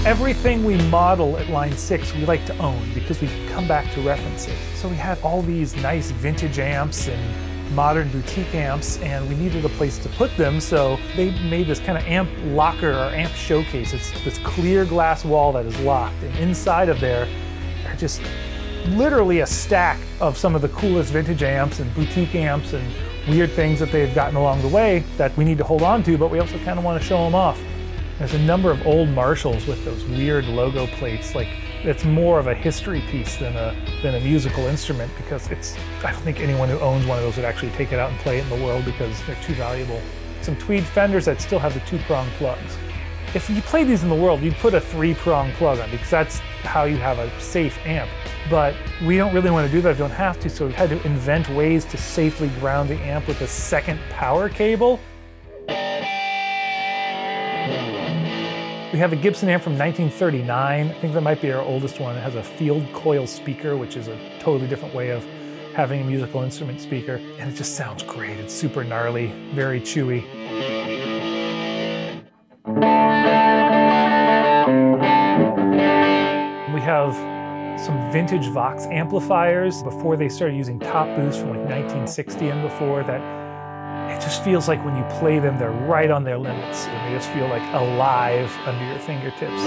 Everything we model at line 6 we like to own because we can come back to reference it. So we had all these nice vintage amps and modern boutique amps, and we needed a place to put them, so they made this kind of amp locker or amp showcase. It's this clear glass wall that is locked, and inside of there are just literally a stack of some of the coolest vintage amps and boutique amps and weird things that they've gotten along the way that we need to hold on to, but we also kind of want to show them off. There's a number of old Marshalls with those weird logo plates. Like, it's more of a history piece than a musical instrument, because I don't think anyone who owns one of those would actually take it out and play it in the world because they're too valuable. Some tweed fenders that still have the 2-prong plugs. If you play these in the world, you'd put a 3-prong plug on, because that's how you have a safe amp. But we don't really want to do that if you don't have to, so we've had to invent ways to safely ground the amp with a second power cable. We have a Gibson amp from 1939. I think that might be our oldest one. It has a field coil speaker, which is a totally different way of having a musical instrument speaker. And it just sounds great. It's super gnarly, very chewy. We have some vintage Vox amplifiers before they started using top boost from like 1960 and before. That it just feels like when you play them, they're right on their limits, and they just feel like alive under your fingertips.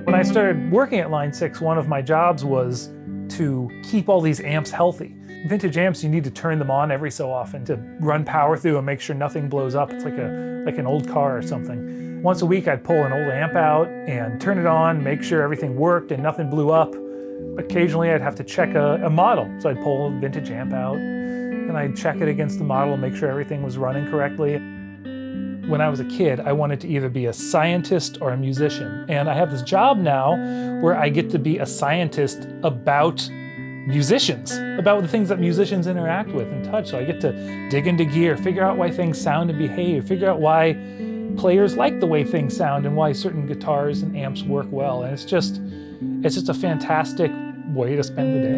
When I started working at Line 6, one of my jobs was to keep all these amps healthy. Vintage amps, you need to turn them on every so often to run power through and make sure nothing blows up. It's like an old car or something. Once a week, I'd pull an old amp out and turn it on, make sure everything worked and nothing blew up. Occasionally, I'd have to check a model. So I'd pull a vintage amp out and I'd check it against the model and make sure everything was running correctly. When I was a kid, I wanted to either be a scientist or a musician. And I have this job now where I get to be a scientist about musicians, about the things that musicians interact with and touch. So I get to dig into gear, figure out why things sound and behave, figure out why players like the way things sound and why certain guitars and amps work well. And it's just a fantastic way to spend the day.